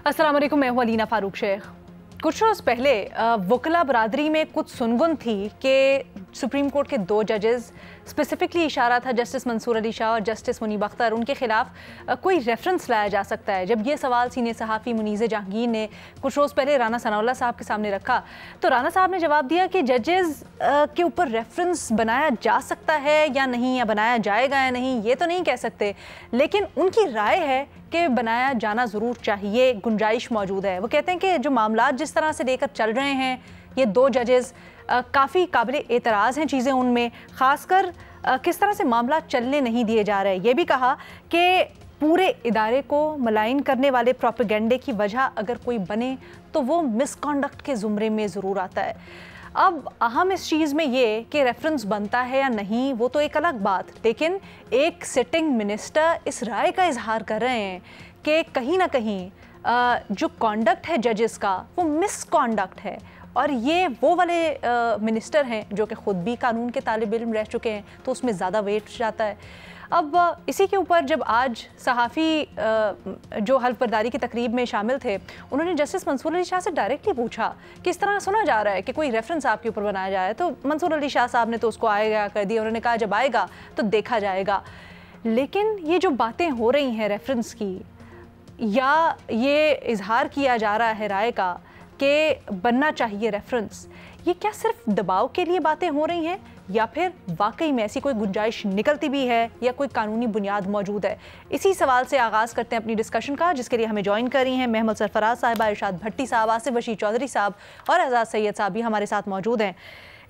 अस्सलाम वालेकुम, मैं हूं अलीना फारूक शेख। कुछ रोज़ पहले वकला बरादरी में कुछ सुनगुन थी कि सुप्रीम कोर्ट के दो जजेस, स्पेसिफिकली इशारा था जस्टिस मंसूर अली शाह और जस्टिस मुनीब अख्तर, उनके खिलाफ कोई रेफरेंस लाया जा सकता है। जब ये सवाल सीनियर सहाफ़ी मुनीज़ जहांगीर ने कुछ रोज़ पहले राना सनाउल्लाह साहब के सामने रखा, तो राना साहब ने जवाब दिया कि जजेस के ऊपर रेफरेंस बनाया जा सकता है या नहीं, या बनाया जाएगा या नहीं, ये तो नहीं कह सकते, लेकिन उनकी राय है कि बनाया जाना ज़रूर चाहिए, गुंजाइश मौजूद है। वो कहते हैं कि जो मामला जिस तरह से लेकर चल रहे हैं ये दो जजेस, काफ़ी काबिल एतराज़ हैं चीज़ें उनमें, ख़ासकर किस तरह से मामला चलने नहीं दिए जा रहे। ये भी कहा कि पूरे इदारे को मलाइन करने वाले प्रोपेगेंडे की वजह अगर कोई बने तो वो मिसकॉन्डक्ट के ज़ुमरे में ज़रूर आता है। अब अहम इस चीज़ में ये कि रेफरेंस बनता है या नहीं वो तो एक अलग बात, लेकिन एक सिटिंग मिनिस्टर इस राय का इजहार कर रहे हैं कि कहीं ना कहीं जो कॉन्डक्ट है जजेस का वो मिसकॉन्डक्ट है, और ये वो वाले मिनिस्टर हैं जो कि ख़ुद भी कानून के तालिब इल्म रह चुके हैं, तो उसमें ज़्यादा वेट जाता है। अब इसी के ऊपर जब आज सहाफ़ी जो हल्फ बर्दारी की तकरीब में शामिल थे, उन्होंने जस्टिस मंसूर अली शाह से डायरेक्टली पूछा कि इस तरह सुना जा रहा है कि कोई रेफरेंस आपके ऊपर बनाया जाए, तो मंसूर अली शाह साहब ने तो उसको आएगा कर दिया। उन्होंने कहा जब आएगा तो देखा जाएगा। लेकिन ये जो बातें हो रही हैं रेफरेंस की, या ये इजहार किया जा रहा है राय का कि बनना चाहिए रेफरेंस, ये क्या सिर्फ दबाव के लिए बातें हो रही हैं या फिर वाकई में ऐसी कोई गुंजाइश निकलती भी है या कोई कानूनी बुनियाद मौजूद है? इसी सवाल से आगाज़ करते हैं अपनी डिस्कशन का, जिसके लिए हमें ज्वाइन कर रही हैं महमूद सरफराज साहिबा, इरशाद भट्टी साहब, आसिफ रशीद चौधरी साहब और आज़ाद सैयद साहब भी हमारे साथ मौजूद हैं।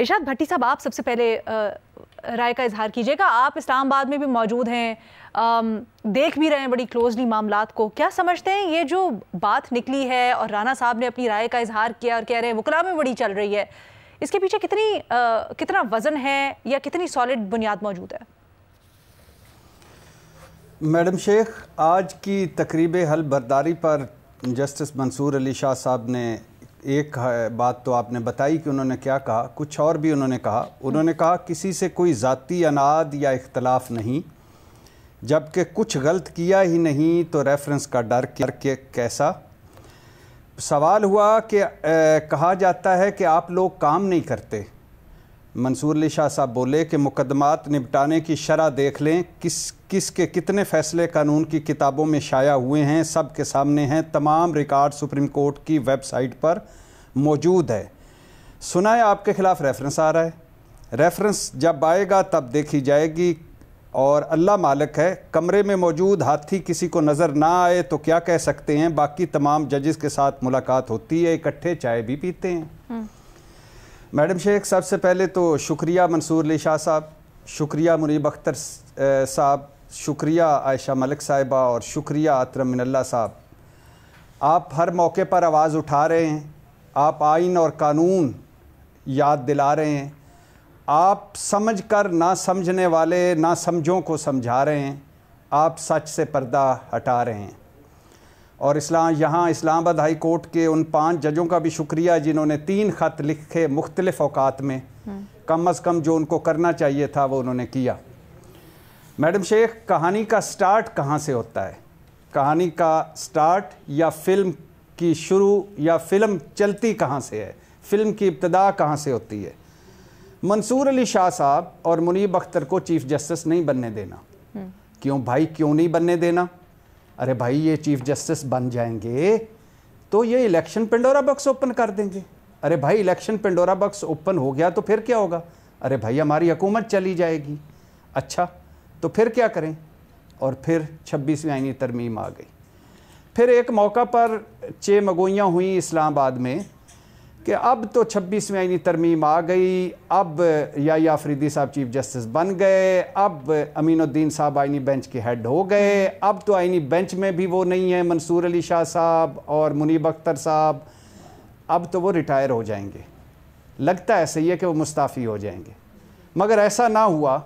इरशाद भट्टी साहब, आप सबसे पहले राय का इजहार कीजिएगा। आप इस्लामाबाद में भी मौजूद हैं, देख भी रहे हैं बड़ी क्लोजली मामलात को। क्या समझते हैं ये जो बात निकली है और राना साहब ने अपनी राय का इजहार किया और कह रहे हैं वकला में बड़ी चल रही है, इसके पीछे कितना वजन है या कितनी सॉलिड बुनियाद मौजूद है? मैडम शेख, आज की तकरीब हल्फ बर्दारी पर जस्टिस मंसूर अली शाह साहब ने एक बात तो आपने बताई कि उन्होंने क्या कहा, कुछ और भी उन्होंने कहा। उन्होंने कहा किसी से कोई ज़ाती अनाद या इख्तलाफ नहीं, जबकि कुछ गलत किया ही नहीं तो रेफरेंस का डर के कैसा। सवाल हुआ कि कहा जाता है कि आप लोग काम नहीं करते। मंसूर अली शाह साहब बोले कि मुकदमात निपटाने की शरह देख लें, किस के कितने फ़ैसले कानून की किताबों में शाया हुए हैं, सब के सामने हैं, तमाम रिकॉर्ड सुप्रीम कोर्ट की वेबसाइट पर मौजूद है। सुना है आपके ख़िलाफ़ रेफरेंस आ रहा है, रेफरेंस जब आएगा तब देखी जाएगी, और अल्लाह मालिक है, कमरे में मौजूद हाथी किसी को नज़र ना आए तो क्या कह सकते हैं। बाकी तमाम जजेस के साथ मुलाकात होती है, इकट्ठे चाय भी पीते हैं। मैडम शेख, सबसे पहले तो शुक्रिया मंसूर अली शाह साहब, शुक्रिया मुनीब अख्तर साहब, शुक्रिया आयशा मलिक साहिबा और शुक्रिया अतरम मिनल्ला साहब। आप हर मौके पर आवाज़ उठा रहे हैं, आप आइन और कानून याद दिला रहे हैं, आप समझ कर ना समझने वाले ना समझों को समझा रहे हैं, आप सच से पर्दा हटा रहे हैं। और यहाँ इस्लामाबाद हाई कोर्ट के उन 5 जजों का भी शुक्रिया जिन्होंने 3 ख़त लिखे मुख्तलिफ़ औकात में, कम अज़ कम जो उनको करना चाहिए था वो उन्होंने किया। मैडम शेख, कहानी का स्टार्ट कहाँ से होता है? कहानी का स्टार्ट या फ़िल्म की शुरू या फ़िल्म चलती कहाँ से है, फ़िल्म की इब्तदा कहाँ से होती है? मंसूर अली शाह साहब और मुनीब अख्तर को चीफ़ जस्टिस नहीं बनने देना। क्यों भाई, क्यों नहीं बनने देना? अरे भाई, ये चीफ़ जस्टिस बन जाएंगे तो ये इलेक्शन पेंडोरा बॉक्स ओपन कर देंगे। अरे भाई, इलेक्शन पेंडोरा बॉक्स ओपन हो गया तो फिर क्या होगा? अरे भाई, हमारी हुकूमत चली जाएगी। अच्छा, तो फिर क्या करें? और फिर 26वीं आईनी तरमीम आ गई। फिर एक मौका पर चेमगोइयाँ हुई इस्लामाबाद में कि अब तो 26वीं आईनी तरमीम आ गई, अब या अफरीदी साहब चीफ जस्टिस बन गए, अब अमीनुद्दीन साहब आईनी बेंच के हेड हो गए, अब तो आईनी बेंच में भी वो नहीं है मंसूर अली शाह साहब और मुनीब अख्तर साहब, अब तो वो रिटायर हो जाएंगे। लगता है ऐसे ही है कि वो मुस्ताफ़ी हो जाएंगे, मगर ऐसा ना हुआ।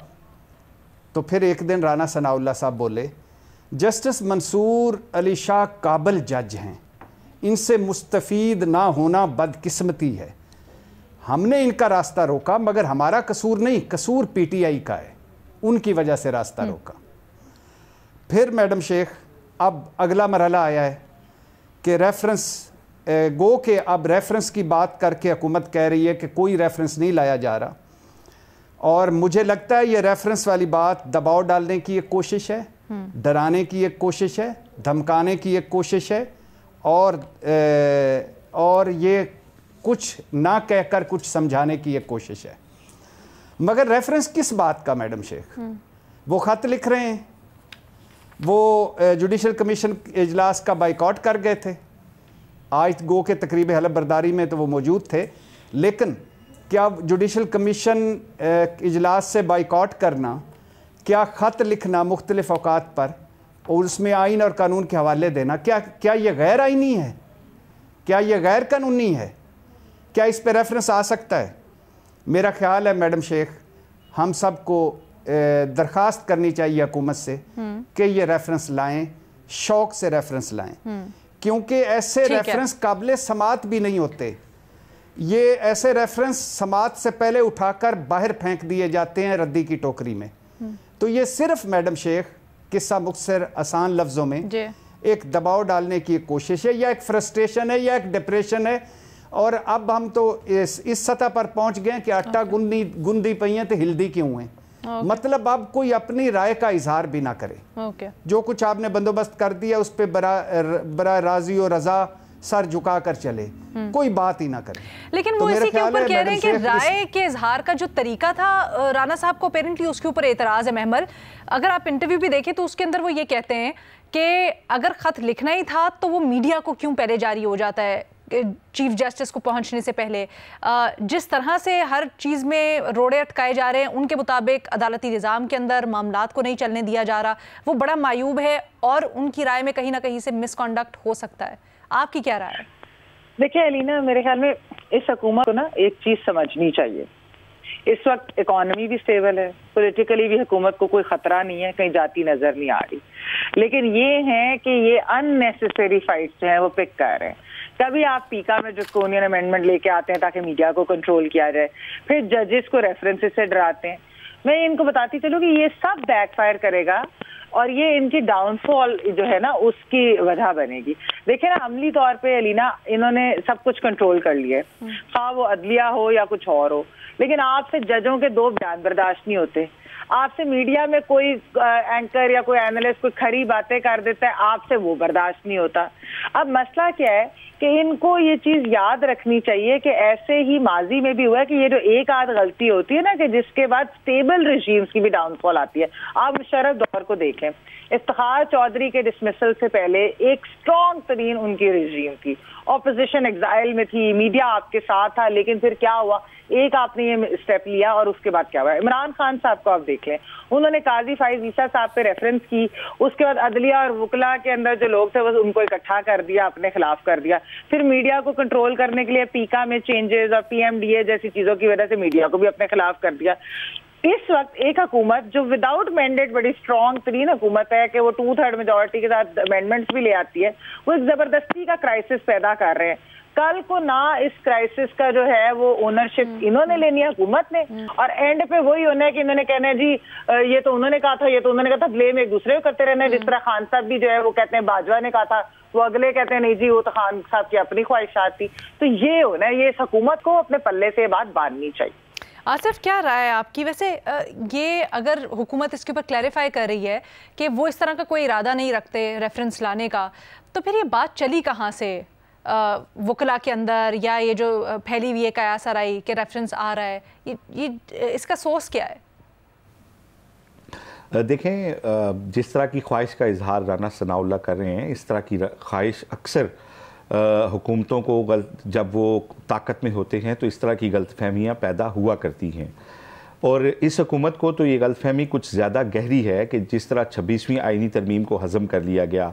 तो फिर एक दिन राना सनाउल्लाह साहब बोले, जस्टिस मंसूर अली शाह काबिल जज हैं, इनसे मुस्तफ़ीद ना होना बदकिस्मती है। हमने इनका रास्ता रोका, मगर हमारा कसूर नहीं, कसूर पीटीआई का है, उनकी वजह से रास्ता रोका। फिर मैडम शेख, अब अगला मरहला आया है कि रेफरेंस गो के अब रेफरेंस की बात करके हुकूमत कह रही है कि कोई रेफरेंस नहीं लाया जा रहा, और मुझे लगता है ये रेफरेंस वाली बात दबाव डालने की एक कोशिश है, डराने की एक कोशिश है, धमकाने की एक कोशिश है, और ये कुछ ना कहकर कुछ समझाने की एक कोशिश है। मगर रेफरेंस किस बात का मैडम शेख? वो ख़त लिख रहे हैं, वो जुडिशल कमीशन इजलास का बाइकआउट कर गए थे। आज गो के तकरीब हलफ बर्दारी में तो वो मौजूद थे, लेकिन क्या जुडिशल कमीशन इजलास से बाइकआउट करना, क्या ख़त लिखना मुख्तलिफ औकात पर और उसमें आइन और कानून के हवाले देना, क्या ये गैर आइनी है? क्या ये गैर कानूनी है? क्या इस पर रेफरेंस आ सकता है? मेरा ख्याल है मैडम शेख, हम सबको दरख्वास्त करनी चाहिए हुकूमत से कि ये रेफरेंस लाएं, शौक से रेफरेंस लाएं, क्योंकि ऐसे रेफरेंस काबिल समात भी नहीं होते। ये ऐसे रेफरेंस समात से पहले उठाकर बाहर फेंक दिए जाते हैं रद्दी की टोकरी में। तो ये सिर्फ मैडम शेख किस्सा मुख्तसर आसान लफ्ज़ों में एक दबाव डालने की कोशिश है, या एक फ्रस्ट्रेशन है, या एक डिप्रेशन है। और अब हम तो इस सतह पर पहुंच गए कि आटा गुंदी पई तो हिल्दी क्यों है। मतलब अब कोई अपनी राय का इजहार भी ना करे। जो कुछ आपने बंदोबस्त कर दिया उस पर बरा राजी और रजा सर झुका कर चले, कोई बात ही ना करे। लेकिन वो इसी के ऊपर कह रहे हैं कि राय के इजहार का जो तरीका था, राना साहब को अपेरेंटली उसके ऊपर एतराज़ है। महमल, अगर आप इंटरव्यू भी देखें तो उसके अंदर वो ये कहते हैं कि अगर ख़त लिखना ही था तो वो मीडिया को क्यों पहले जारी हो जाता है, चीफ जस्टिस को पहुंचने से पहले। जिस तरह से हर चीज़ में रोड़े अटकाए जा रहे हैं, उनके मुताबिक अदालती निज़ाम के अंदर मामलात को नहीं चलने दिया जा रहा, वो बड़ा मायूब है और उनकी राय में कहीं ना कहीं से मिसकॉन्डक्ट हो सकता है। आपकी क्या राय है? देखिए अलीना, मेरे ख्याल में इस हुकूमत को ना एक चीज़ समझनी चाहिए। इस वक्त इकॉनमी भी स्टेबल है, पॉलिटिकली भी हुकूमत को कोई ख़तरा नहीं है, कहीं जाती नज़र नहीं आ रही। लेकिन ये है कि ये अननेसेसरी फाइट्स जो हैं वो पिक कर रहे हैं। कभी आप पीका में ड्रैकोनियन अमेंडमेंट लेके आते हैं ताकि मीडिया को कंट्रोल किया जाए, फिर जजेस को रेफरेंसेस से डराते हैं। मैं इनको बताती चलूँ कि ये सब बैकफायर करेगा और ये इनकी डाउनफॉल जो है ना उसकी वजह बनेगी। देखिए ना, अमली तौर पे अलीना इन्होंने सब कुछ कंट्रोल कर लिया है, हाँ वो अदलिया हो या कुछ और हो, लेकिन आपसे जजों के दो बयान बर्दाश्त नहीं होते। आपसे मीडिया में कोई एंकर या कोई एनालिस्ट कोई खरी बातें कर देता है, आपसे वो बर्दाश्त नहीं होता। अब मसला क्या है कि इनको ये चीज याद रखनी चाहिए कि ऐसे ही माजी में भी हुआ है कि ये जो एक आध गलती होती है ना कि जिसके बाद स्टेबल रिजीम्स की भी डाउनफॉल आती है। आप मुशर्रफ दौर को देखें, इफ्तिखार चौधरी के डिसमिसल से पहले एक स्ट्रॉन्ग तरीन उनकी रिजीम थी, ऑपोजिशन एग्जाइल में थी, मीडिया आपके साथ था, लेकिन फिर क्या हुआ, एक आपने ये स्टेप लिया और उसके बाद क्या हुआ। इमरान खान साहब को आप देख लें, उन्होंने काजी फाइज ईसा साहब पे रेफरेंस की, उसके बाद अदलिया और वकला के अंदर जो लोग थे बस उनको इकट्ठा कर दिया, अपने खिलाफ कर दिया। फिर मीडिया को कंट्रोल करने के लिए पीका में चेंजेस और पीएमडीए जैसी चीजों की वजह से मीडिया को भी अपने खिलाफ कर दिया। इस वक्त एक हुकूमत जो विदाउट मैंडेट बड़ी स्ट्रॉन्ग तरीन हुकूमत है कि वो 2/3 मेजोरिटी के साथ अमेंडमेंट्स भी ले आती है, वो एक जबरदस्ती का क्राइसिस पैदा कर रहे हैं। कल को ना इस क्राइसिस का जो है वो ओनरशिप इन्होंने लेनी है हुकूमत ने, और एंड पे वही होना है कि इन्होंने कहना है जी ये तो उन्होंने कहा था, ये तो उन्होंने कहा था, ब्लेम एक दूसरे को करते रहना है। जिस तरह खान साहब भी जो है वो कहते हैं बाजवा ने कहा था, वो अगले कहते हैं नहीं जी वो तो खान साहब की अपनी ख्वाहिशात थी। तो ये होना है, ये इस हुकूमत को अपने पल्ले से बात बांधनी चाहिए। आसिफ, क्या राय है आपकी? वैसे ये अगर हुकूमत इसके ऊपर क्लैरिफाई कर रही है कि वो इस तरह का कोई इरादा नहीं रखते रेफरेंस लाने का, तो फिर ये बात चली कहाँ से वकला के अंदर, या ये जो फैली हुई है कयासराई के रेफरेंस आ रहा है, ये इसका सोर्स क्या है? देखें, जिस तरह की ख्वाहिश का इजहार राना सनाउल्लाह कर रहे हैं, इस तरह की ख्वाहिश अक्सर हुकूमतों को जब वो ताकत में होते हैं तो इस तरह की गलतफहमियाँ पैदा हुआ करती हैं। और इस हुकूमत को तो ये गलतफहमी कुछ ज़्यादा गहरी है कि जिस तरह 26वीं आइनी तरमीम को हज़म कर लिया गया,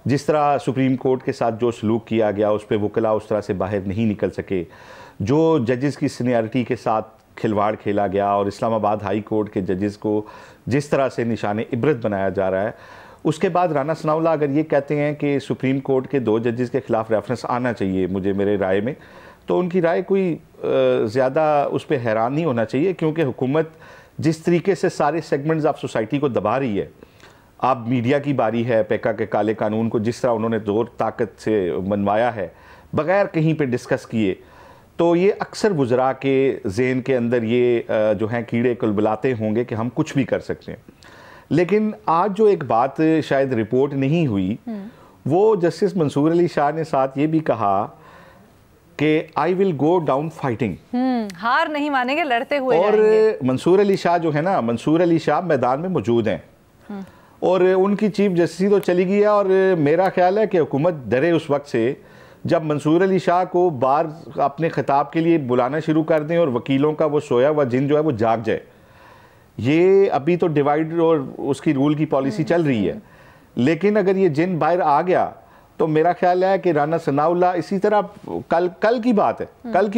जिस तरह सुप्रीम कोर्ट के साथ जो सलूक किया गया उस पर वकला उस तरह से बाहर नहीं निकल सके, जो जजेस की सीनियरिटी के साथ खिलवाड़ खेला गया और इस्लामाबाद हाई कोर्ट के जजेस को जिस तरह से निशाने इबरत बनाया जा रहा है, उसके बाद राना सनाउल्लाह अगर ये कहते हैं कि सुप्रीम कोर्ट के 2 जजेस के ख़िलाफ़ रेफरेंस आना चाहिए, मेरे राय में, तो उनकी राय कोई ज़्यादा उस पर हैरान नहीं होना चाहिए, क्योंकि हुकूमत जिस तरीके से सारे सेगमेंट्स ऑफ सोसाइटी को दबा रही है, अब मीडिया की बारी है पैका के काले कानून को जिस तरह उन्होंने जोर ताकत से मनवाया है बग़ैर कहीं पे डिस्कस किए, तो ये अक्सर वुज़रा के ज़हन के अंदर ये जो हैं कीड़े कुलबुलाते होंगे कि हम कुछ भी कर सकते हैं। लेकिन आज जो एक बात शायद रिपोर्ट नहीं हुई, वो जस्टिस मंसूर अली शाह ने साथ ये भी कहा कि I will go down fighting, हार नहीं मानेंगे, लड़ते हुए और जाएंगे। मंसूर अली शाह जो है ना, मंसूर अली शाह मैदान में मौजूद हैं और उनकी चीफ जस्टिस तो चली गई है। और मेरा ख्याल है कि हुकूमत डरे उस वक्त से जब मंसूर अली शाह को बार अपने खिताब के लिए बुलाना शुरू कर दें और वकीलों का वो सोया हुआ जिन जो है वो जाग जाए। ये अभी तो डिवाइड और उसकी रूल की पॉलिसी चल रही है, लेकिन अगर ये जिन बाहर आ गया तो मेरा ख्याल है कि राना सनाउल्लाह इसी तरह कल की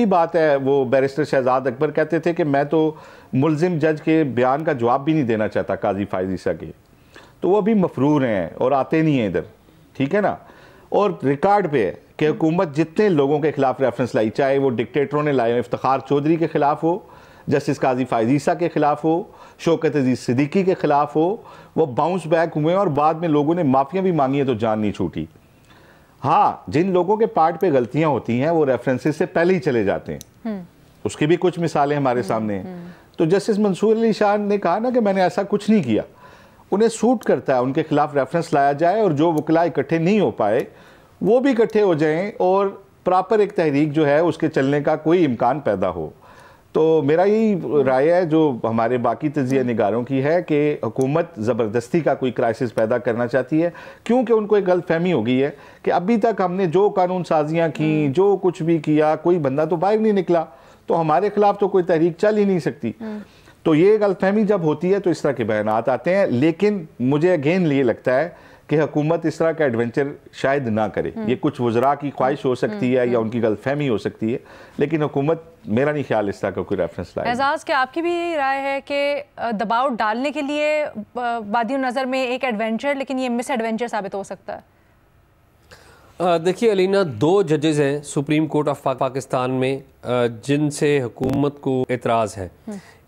बात है वो बैरिस्टर शहजाद अकबर कहते थे कि मैं तो मुलजिम जज के बयान का जवाब भी नहीं देना चाहता काजी फायज ईसा के, तो वो अभी मफरूर हैं और आते नहीं हैं इधर, ठीक है ना। और रिकॉर्ड पे है कि हुकूमत जितने लोगों के खिलाफ रेफरेंस लाई, चाहे वो डिक्टेटरों ने लाए, इफ्तिखार चौधरी के खिलाफ हो, जस्टिस काजी फायज ईसा के खिलाफ हो, शौकत अजीज सिद्दीकी के खिलाफ हो, वो बाउंस बैक हुए और बाद में लोगों ने माफिया भी मांगी है तो जान नहीं छूटी। हाँ, जिन लोगों के पार्ट पे गलतियां होती हैं वो रेफरेंसेस से पहले ही चले जाते हैं, उसकी भी कुछ मिसालें हमारे सामने हैं। तो जस्टिस मंसूर अली शाह ने कहा ना कि मैंने ऐसा कुछ नहीं किया, उन्हें सूट करता है उनके खिलाफ रेफरेंस लाया जाए और जो वकला इकट्ठे नहीं हो पाए वो भी इकट्ठे हो जाएं और प्रॉपर एक तहरीक जो है उसके चलने का कोई इम्कान पैदा हो। तो मेरा यही राय है जो हमारे बाकी तजिया निगारों की है कि हुकूमत ज़बरदस्ती का कोई क्राइसिस पैदा करना चाहती है, क्योंकि उनको एक गलतफहमी हो गई है कि अभी तक हमने जो कानून साजियाँ की, जो कुछ भी किया, कोई बंदा तो बाहर नहीं निकला, तो हमारे खिलाफ तो कोई तहरीक चल ही नहीं सकती। तो ये गलतफहमी जब होती है तो इस तरह के बयानात आते हैं। लेकिन मुझे अगेन ये लगता है कि हुकूमत इस तरह का एडवेंचर शायद ना करे। ये कुछ वज़रा की ख्वाहिश हो सकती है या उनकी गलतफहमी हो सकती है, लेकिन हुकूमत मेरा नहीं ख्याल इस तरह का कोई रेफरेंस लाए। एजाज, क्या आपकी भी यही राय है कि दबाव डालने के लिए बादियों नज़र में एक एडवेंचर, लेकिन ये मिस एडवेंचर साबित हो सकता है? देखिए अलीना, 2 जजेज़ हैं सुप्रीम कोर्ट ऑफ पाकिस्तान में जिनसे हुकूमत को एतराज़ है।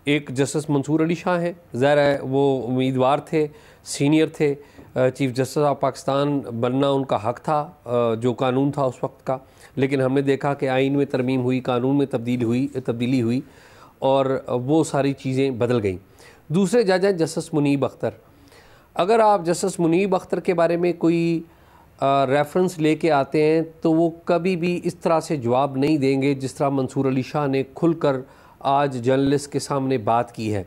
एक जस्टिस मंसूर अली शाह हैं, ज़ाहिर है वो उम्मीदवार थे, सीनियर थे, चीफ जस्टिस ऑफ पाकिस्तान बनना उनका हक था, जो कानून था उस वक्त का। लेकिन हमने देखा कि आइन में तरमीम हुई, कानून में तब्दीली हुई और वो सारी चीज़ें बदल गईं। दूसरे जज हैं जस्टिस मुनीब अख्तर। अगर आप जस्टिस मुनीब अख्तर के बारे में कोई रेफरेंस लेके आते हैं तो वो कभी भी इस तरह से जवाब नहीं देंगे जिस तरह मंसूर अली शाह ने खुलकर आज जर्नलिस्ट के सामने बात की है।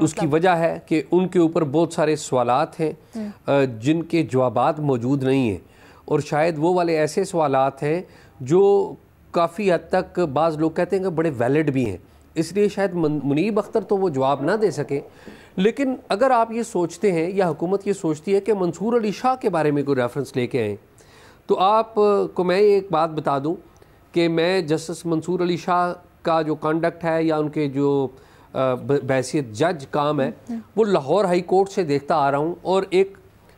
उसकी वजह है कि उनके ऊपर बहुत सारे सवालात हैं जिनके जवाबात मौजूद नहीं हैं, और शायद वो वाले ऐसे सवालात हैं जो काफ़ी हद तक बाज़ लोग कहते हैं कि बड़े वैलिड भी हैं, इसलिए शायद मुनीब अख्तर तो वो जवाब ना दे सके। लेकिन अगर आप ये सोचते हैं या हुकूमत ये सोचती है कि मंसूर अली शाह के बारे में कोई रेफरेंस लेके आएँ, तो आप को मैं एक बात बता दूँ कि मैं जस्टिस मंसूर अली शाह का जो कंडक्ट है या उनके जो बहैसियत जज काम है वो लाहौर हाई कोर्ट से देखता आ रहा हूँ, और एक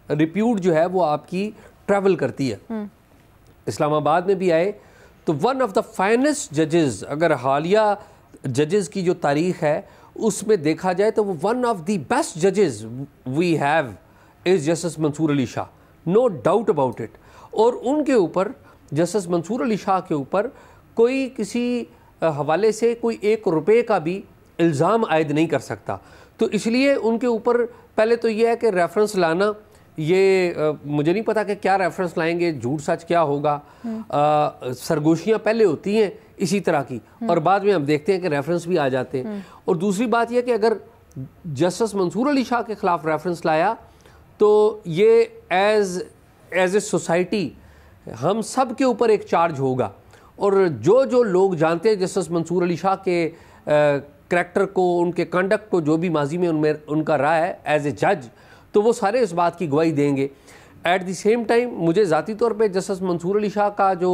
रिप्यूट जो है वो आपकी ट्रैवल करती है। इस्लामाबाद में भी आए तो वन ऑफ द फाइनेस्ट जजेस, अगर हालिया जजेस की जो तारीख है उसमें देखा जाए तो वो वन ऑफ द बेस्ट जजेस we have is justice Mansoor Ali Shah, no doubt about it. और उनके ऊपर, जस्टिस मंसूर अली शाह के ऊपर कोई किसी हवाले से कोई 1 रुपये का भी इल्ज़ाम आयद नहीं कर सकता। तो इसलिए उनके ऊपर पहले तो ये है कि रेफरेंस लाना, ये मुझे नहीं पता कि क्या रेफरेंस लाएंगे, झूठ सच क्या होगा। सरगोशियाँ पहले होती हैं इसी तरह की और बाद में हम देखते हैं कि रेफरेंस भी आ जाते हैं। और दूसरी बात यह कि अगर जस्टिस मंसूर अली शाह के ख़िलाफ़ रेफरेंस लाया तो ये एज ए सोसाइटी हम सब के ऊपर एक चार्ज होगा, और जो लोग जानते हैं जस्टिस मंसूर अली शाह के करैक्टर को, उनके कंडक्ट को, जो भी माजी में उनका रहा है एज ए जज, तो वो सारे इस बात की गवाही देंगे। एट द सेम टाइम मुझे ज़ाती तौर पे जस्टिस मंसूर अली शाह का जो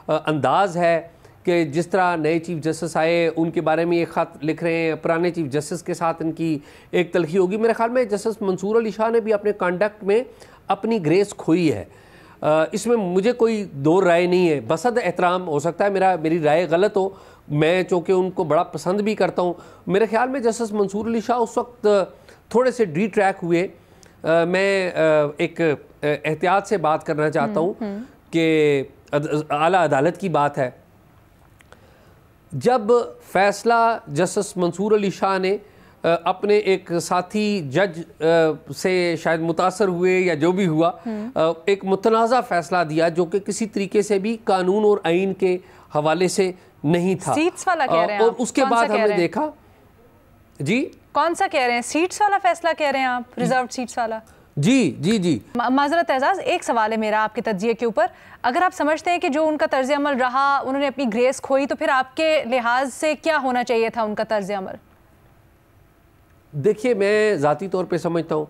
अंदाज़ है कि जिस तरह नए चीफ जस्टिस आए उनके बारे में एक ख़त लिख रहे हैं, पुराने चीफ जस्टिस के साथ इनकी एक तलखी होगी, मेरे ख्याल में जस्टिस मंसूर अली शाह ने भी अपने कंडक्ट में अपनी ग्रेस खोई है। इसमें मुझे कोई दो राय नहीं है, बसद एहतराम हो सकता है मेरी राय गलत हो, मैं चूँकि उनको बड़ा पसंद भी करता हूँ। मेरे ख्याल में जस्टिस मंसूर अली शाह उस वक्त थोड़े से डी ट्रैक हुए मैं एक एहतियात से बात करना चाहता हूँ कि आला अदालत की बात है। जब फैसला जस्टिस मंसूर अली शाह ने अपने एक साथी जज से शायद मुतासर हुए या जो भी हुआ, एक मुतनाज़ा फैसला दिया जो कि किसी तरीके से भी कानून और आइन के हवाले से नहीं था। सीट्स वाला कह रहे हैं और आप? उसके बाद हमने देखा जी, कौन सा कह रहे हैं? सीट्स वाला फैसला कह रहे हैं आप? रिजर्व सीट्स वाला? जी। माजरत एजाज, एक सवाल है मेरा आपके तज्जिए के ऊपर। अगर आप समझते हैं कि जो उनका तर्ज अमल रहा, उन्होंने अपनी ग्रेस खोई, तो फिर आपके लिहाज से क्या होना चाहिए था उनका तर्ज अमल? देखिए, मैं ज़ाती तौर पे समझता हूँ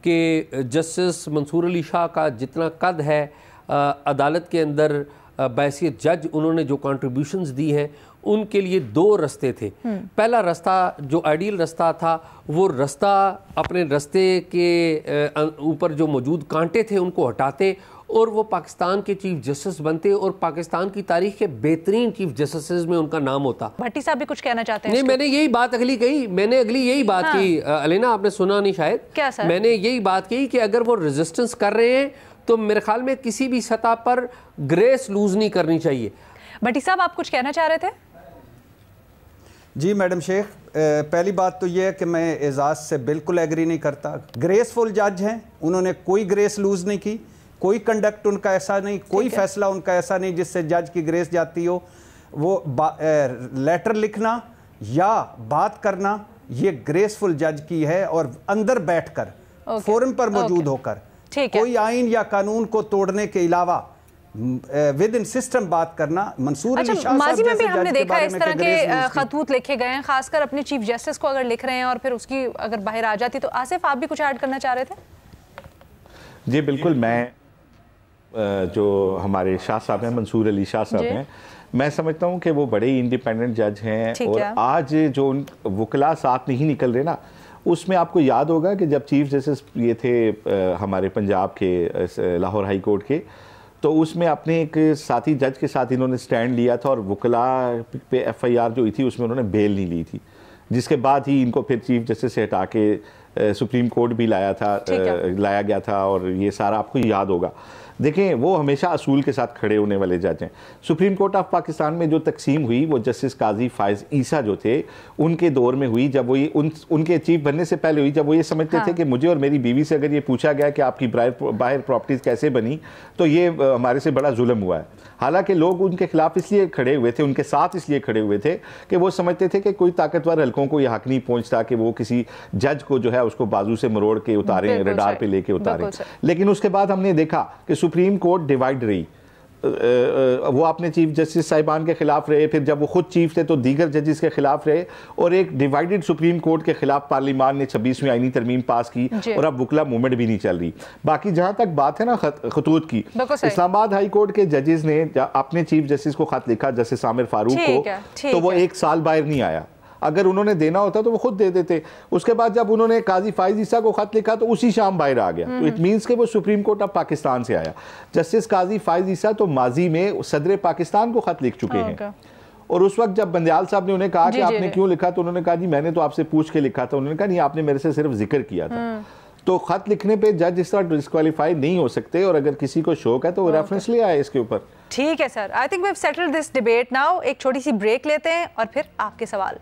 कि जस्टिस मंसूर अली शाह का जितना कद है अदालत के अंदर बैसियत जज, उन्होंने जो कंट्रीब्यूशंस दी हैं, उनके लिए दो रास्ते थे। पहला रास्ता जो आइडियल रास्ता था, वो रास्ता अपने रास्ते के ऊपर जो मौजूद कांटे थे उनको हटाते और वो पाकिस्तान के चीफ जस्टिस बनते और पाकिस्तान की तारीख के बेहतरीन चीफ जस्टिस में उनका नाम होता। भट्टी साहब भी कुछ कहना चाहते हैं? नहीं, मैंने यही बात अगली कही, मैंने अगली यही बात की अलीना, आपने सुना नहीं शायद। क्या सर? मैंने यही बात कही कि अगर वो रेजिस्टेंस कर रहे हैं तो मेरे ख्याल में किसी भी सतह पर ग्रेस लूज नहीं करनी चाहिए। भट्टी साहब, आप कुछ कहना चाह रहे थे? जी मैडम शेख, पहली बात तो ये है कि मैं एजाज से बिल्कुल एग्री नहीं करता। ग्रेसफुल जज हैं, उन्होंने कोई ग्रेस लूज नहीं की, कोई कंडक्ट उनका ऐसा नहीं, कोई फैसला उनका ऐसा नहीं जिससे जज की ग्रेस जाती हो। वो लेटर लिखना या बात करना, ये ग्रेसफुल जज की है, और अंदर बैठकर फोरम पर मौजूद होकर कोई आइन या कानून को तोड़ने के अलावा विद इन सिस्टम बात करना। मंसूर अली शाह माजी में भी हमने देखा इस तरह के खतूत लिखे गए हैं, खासकर अपने चीफ जस्टिस को अगर लिख रहे हैं और फिर उसकी अगर बाहर आ जाती। तो आसिफ, आप भी कुछ ऐड करना चाह रहे थे? जी बिल्कुल, मैं जो हमारे शाह साहब हैं, मंसूर अली शाह साहब हैं, मैं समझता हूँ कि वो बड़े ही इंडिपेंडेंट जज हैं। और आज जो उन वकला साथ नहीं निकल रहे ना, उसमें आपको याद होगा कि जब चीफ जस्टिस ये थे हमारे पंजाब के लाहौर हाई कोर्ट के, तो उसमें अपने एक साथी जज के साथ इन्होंने स्टैंड लिया था और वकला पे FIR जो हुई थी उसमें उन्होंने बेल नहीं ली थी, जिसके बाद ही इनको फिर चीफ जस्टिस से हटा के सुप्रीम कोर्ट भी लाया गया था। और ये सारा आपको याद होगा। देखें, वो हमेशा असूल के साथ खड़े होने वाले जज हैं। सुप्रीम कोर्ट ऑफ पाकिस्तान में जो तकसीम हुई वो जस्टिस काजी फायज ईसा जो थे उनके दौर में हुई, जब वो उनके चीफ बनने से पहले हुई, जब वो ये समझते थे कि मुझे और मेरी बीवी से अगर ये पूछा गया कि आपकी बाहर प्रॉपर्टीज़ कैसे बनी, तो ये हमारे से बड़ा जुल्म हुआ है। हालांकि लोग उनके खिलाफ इसलिए खड़े हुए थे, उनके साथ इसलिए खड़े हुए थे कि वो समझते थे कि कोई ताकतवर हल्कों को यह हक नहीं पहुंचता कि वो किसी जज को जो है उसको बाजू से मरोड़ के उतारें, रडार पे लेके उतारें। लेकिन उसके बाद हमने देखा कि सुप्रीम कोर्ट डिवाइड रही। वो अपने चीफ जस्टिस साहिबान के खिलाफ रहे, फिर जब वो खुद चीफ थे तो दीगर जजेस के खिलाफ रहे, और एक डिवाइडेड सुप्रीम कोर्ट के खिलाफ पार्लियामान ने 26वीं आईनी तरमीम पास की, और अब वकला मूवमेंट भी नहीं चल रही। बाकी जहां तक बात है ना खतूत की, इस्लामाबाद हाई कोर्ट के जजेस ने अपने चीफ जस्टिस को खत लिखा, जस्टिस आमिर फारूक को, तो वो 1 साल बाहर नहीं आया। अगर उन्होंने देना होता तो वो खुद दे देते। उसके बाद जब उन्होंने काजी फायज ईसा को खत लिखा तो उसी शाम बाहर आ गया। तो इट मींस कि वो सुप्रीम कोर्ट ऑफ पाकिस्तान से आया। जस्टिस काजी फायज ईसा तो माजी में सदर पाकिस्तान को खत लिख चुके हैं, और उस वक्त जब बंदयाल साहब ने उन्हें कहा कि आपने क्यों लिखा, तो उन्होंने कहा जी मैंने तो आपसे पूछ के लिखा था। उन्होंने कहा नहीं, आपने मेरे से सिर्फ जिक्र किया था। तो खत लिखने पे जज इस तरह डिस्क्वालीफाई नहीं हो सकते, और अगर किसी को शौक है तो वो रेफरेंस ले आए इसके ऊपर। ठीक है sir, I think we have settled this debate now. एक छोटी सी ब्रेक लेते हैं और फिर आपके सवाल।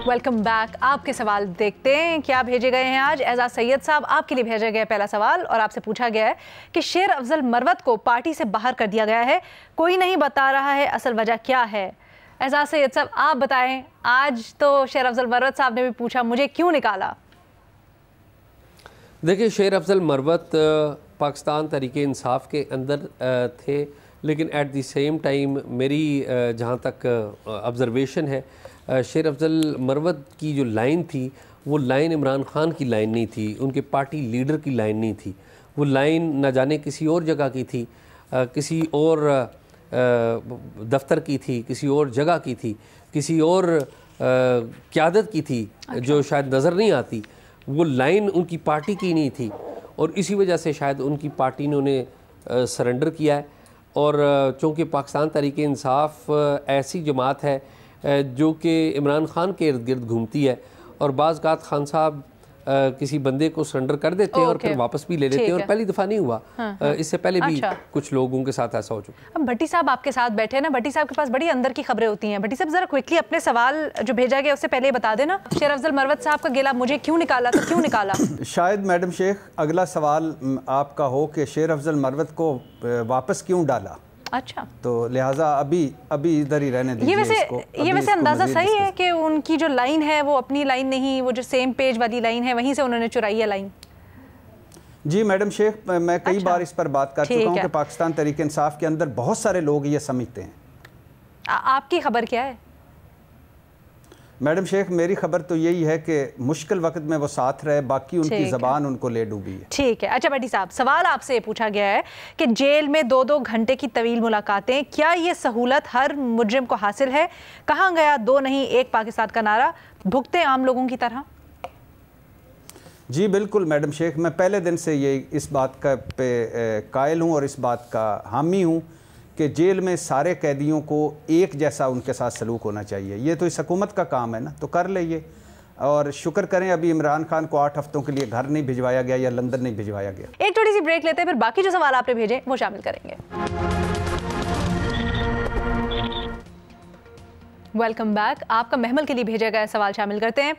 Welcome back. आपके सवाल देखते हैं क्या भेजे गए हैं आज। एजाज सैयद साहब, आपके लिए भेजा गया पहला सवाल और आपसे पूछा गया है कि शेर अफजल मरवत को पार्टी से बाहर कर दिया गया है, कोई नहीं बता रहा है असल वजह क्या है। एजाज सैयद साहब, आप बताएं। आज तो शेर अफजल मरवत साहब ने भी पूछा मुझे क्यों निकाला। देखिए, शेर अफजल मरवत पाकिस्तान तहरीक इंसाफ के अंदर थे, लेकिन एट द सेम टाइम मेरी जहाँ तक ऑब्ज़र्वेशन है, शेर अफजल मरवत की जो लाइन थी वो लाइन इमरान ख़ान की लाइन नहीं थी, उनके पार्टी लीडर की लाइन नहीं थी। वो लाइन न जाने किसी और जगह की थी, किसी और दफ्तर की थी, किसी और जगह की थी, किसी और क़यादत की थी जो शायद नज़र नहीं आती। वो लाइन उनकी पार्टी की नहीं थी, और इसी वजह से शायद उनकी पार्टी ने उन्हें सरेंडर किया है। और चूँकि पाकिस्तान तहरीक इंसाफ ऐसी जमात है जो कि इमरान खान के इर्द गिर्द घूमती है, और बाज़ औक़ात खान साहब किसी बंदे को सरेंडर कर देते हैं और फिर वापस भी ले लेते हैं, और पहली दफ़ा नहीं हुआ। इससे पहले भी कुछ लोगों के साथ ऐसा हो चुका। अब भट्टी साहब आपके साथ बैठे हैं ना, भट्टी साहब के पास बड़ी अंदर की खबरें होती हैं। भट्टी साहब जरा क्विकली अपने सवाल जो भेजा गया उससे पहले बता देना, शेर अफजल मरवत साहब का गिला मुझे क्यों निकाला, तो क्यों निकाला? शायद मैडम शेख अगला सवाल आपका हो कि शेर अफजल मरवत को वापस क्यों डाला। अच्छा, तो लिहाजा अभी इधर ही रहने दीजिए इसको। ये वैसे अंदाज़ा सही है कि उनकी जो लाइन है वो अपनी लाइन नहीं, वो जो सेम पेज वाली लाइन है वहीं से उन्होंने चुराई है लाइन। जी मैडम शेख, मैं कई बार इस पर बात कर चुका हूँ कि पाकिस्तान तहरीक इंसाफ के अंदर बहुत सारे लोग ये समझते हैं। आपकी खबर क्या है? मैडम शेख, मेरी खबर तो यही है कि मुश्किल वक्त में वो साथ रहे, बाकी उनकी ज़बान उनको ले डूबी है। ठीक है। अच्छा भट्टी साहब, सवाल आपसे पूछा गया है कि जेल में 2-2 घंटे की तवील मुलाकातें, क्या ये सहूलत हर मुजरिम को हासिल है? कहाँ गया 2 नहीं 1 पाकिस्तान का नारा, भुगते आम लोगों की तरह? जी बिल्कुल मैडम शेख, मैं पहले दिन से ये इस बात का पे कायल हूँ और इस बात का हामी हूँ कि जेल में सारे कैदियों को एक जैसा उनके साथ सलूक होना चाहिए। ये तो इस हुकूमत का काम है ना, तो कर ले ये। और शुक्र करें अभी इमरान खान को 8 हफ्तों के लिए घर नहीं भिजवाया गया या लंदन नहीं भिजवाया गया। एक थोड़ी सी ब्रेक लेते हैं, फिर बाकी जो सवाल आपने भेजे वो शामिल करेंगे। Welcome back. आपका महमल के लिए भेजा गया सवाल शामिल करते हैं।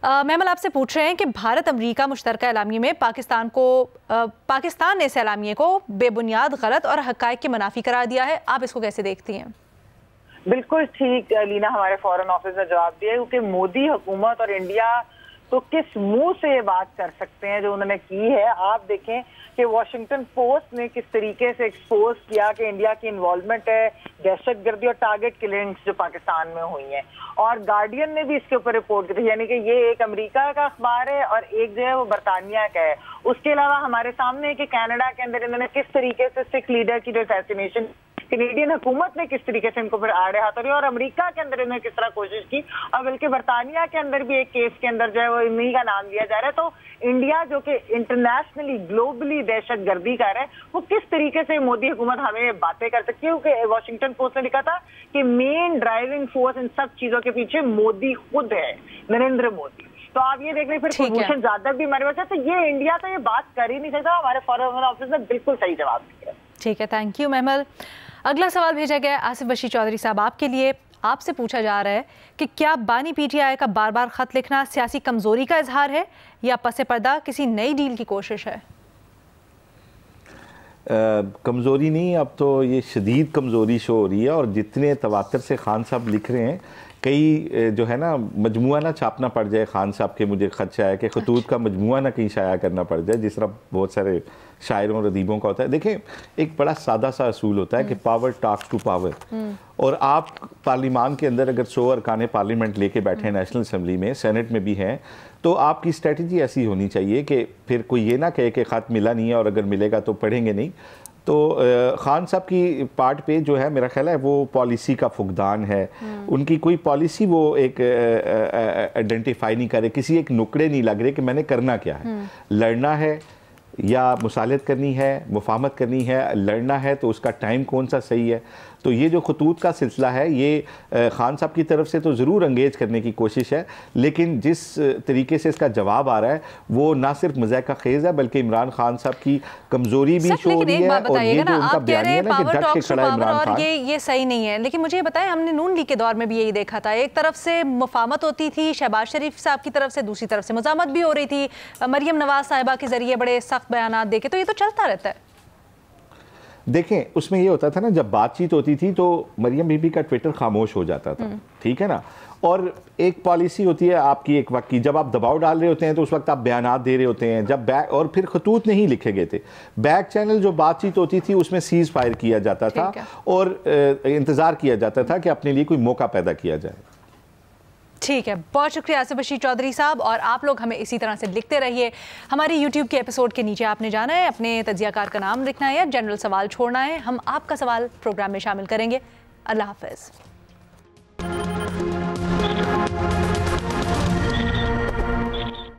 महमल आपसे पूछ रहे हैं कि भारत अमेरिका मुश्तरका एलामिये में पाकिस्तान ने इस एलामिये को बेबुनियाद, गलत और हक़ाइक़ के मुनाफी करार दिया है। आप इसको कैसे देखती हैं? बिल्कुल ठीक लीना, हमारे फॉरेन ऑफिस ने जवाब दिया, क्योंकि मोदी हुकूमत और इंडिया तो किस मुंह से ये बात कर सकते हैं जो उन्होंने की है। आप देखें कि वॉशिंगटन पोस्ट ने किस तरीके से एक्सपोज किया कि इंडिया की इन्वॉल्वमेंट है दहशतगर्दी और टारगेट किलिंग्स जो पाकिस्तान में हुई हैं, और गार्डियन ने भी इसके ऊपर रिपोर्ट की थी। यानी कि ये एक अमेरिका का अखबार है और एक जो है वो बरतानिया का है। उसके अलावा हमारे सामने है कि कनाडा के अंदर इन्होंने किस तरीके से सिख लीडर की जो असैसिनेशन, कैनेडियन हुकूमत ने किस तरीके से इनको फिर आड़े हाथों रही, और अमेरिका के अंदर इन्होंने किस तरह कोशिश की, और बल्कि बरतानिया के अंदर भी एक केस के अंदर जो है वो इन्हीं का नाम लिया जा रहा है। तो इंडिया जो कि इंटरनेशनली ग्लोबली दहशतगर्दी कर रहा है, वो किस तरीके से मोदी हुकूमत हमें बातें कर सकती है, क्योंकि वॉशिंगटन पोस्ट ने लिखा था कि मेन ड्राइविंग फोर्स इन सब चीजों के पीछे मोदी खुद है, नरेंद्र मोदी। तो आप ये देख रहे फिर कुलभूषण जाधव भी हमारे पास है, तो ये इंडिया तो ये बात कर ही नहीं सकता। हमारे फॉरेन ऑफिस ने बिल्कुल सही जवाब दिया। ठीक है, थैंक यू महमल। अगला सवाल भेजा गया आसिफ बशीर चौधरी साहब आपके लिए। आपसे पूछा जा रहा है कि क्या बानी पीटीआई का बार बार खत लिखना सियासी कमजोरी का इजहार है या पसे पर्दा किसी नई डील की कोशिश है? कमज़ोरी नहीं, अब तो ये शदीद कमज़ोरी शो हो रही है, और जितने तवातर से खान साहब लिख रहे हैं, कई जो है ना मजमुआ ना छापना पड़ जाए खान साहब के, मुझे खदशा है कि खतूत का मजमुआ ना कहीं शाया करना पड़ जाए, जिस तरह बहुत सारे शायरों और अदीबों का होता है। देखें, एक बड़ा सादा सा असूल होता है कि पावर टॉक्स टू पावर, और आप पार्लिमान के अंदर अगर 100 अरकान पार्लियामेंट लेके बैठे हैं, नेशनल असम्बली में, सेनेट में भी हैं, तो आपकी स्ट्रेटजी ऐसी होनी चाहिए कि फिर कोई ये ना कहे कि ख़त मिला नहीं है और अगर मिलेगा तो पढ़ेंगे नहीं। तो खान साहब की पार्ट पे जो है मेरा ख्याल है वो पॉलिसी का फुकदान है, उनकी कोई पॉलिसी वो एक आइडेंटिफाई नहीं करे, किसी एक नुकड़े नहीं लग रहे कि मैंने करना क्या है, लड़ना है या मुसालत करनी है, मुफाहमत करनी है। लड़ना है तो उसका टाइम कौन सा सही है। तो ये जो खतूत का सिलसिला है, ये खान साहब की तरफ से तो ज़रूर अंगेज करने की कोशिश है, लेकिन जिस तरीके से इसका जवाब आ रहा है वो ना सिर्फ मज़ाक़ का खेज़ है बल्कि इमरान खान साहब की कमज़ोरी भी शो हो रही है। और ये जो उनका बयान है ना कि डट के खड़ा इमरान खान, ये सही नहीं है। लेकिन मुझे ये बताएं, हमने नून लीग के दौर में भी यही देखा था, एक तरफ से मुफाहमत होती थी शहबाज शरीफ साहब की तरफ से, दूसरी तरफ से मज़ामत भी हो रही थी मरियम नवाज साहिबा के ज़रिए बड़े सख्त बयान देके, तो ये तो चलता रहता है। देखें, उसमें ये होता था ना, जब बातचीत होती थी तो मरियम बीबी का ट्विटर खामोश हो जाता था, ठीक है ना, और एक पॉलिसी होती है आपकी एक वक्त की, जब आप दबाव डाल रहे होते हैं तो उस वक्त आप बयानात दे रहे होते हैं, जब बैक, और फिर खतूत नहीं लिखे गए थे, बैक चैनल जो बातचीत होती थी उसमें सीज फायर किया जाता था और इंतज़ार किया जाता था कि अपने लिए कोई मौका पैदा किया जाए। ठीक है, बहुत शुक्रिया आसिफ बशीर चौधरी साहब, और आप लोग हमें इसी तरह से लिखते रहिए। हमारे YouTube के एपिसोड के नीचे आपने जाना है, अपने तज्जियाकार का नाम लिखना है या जनरल सवाल छोड़ना है, हम आपका सवाल प्रोग्राम में शामिल करेंगे। अल्लाह हाफ़िज़।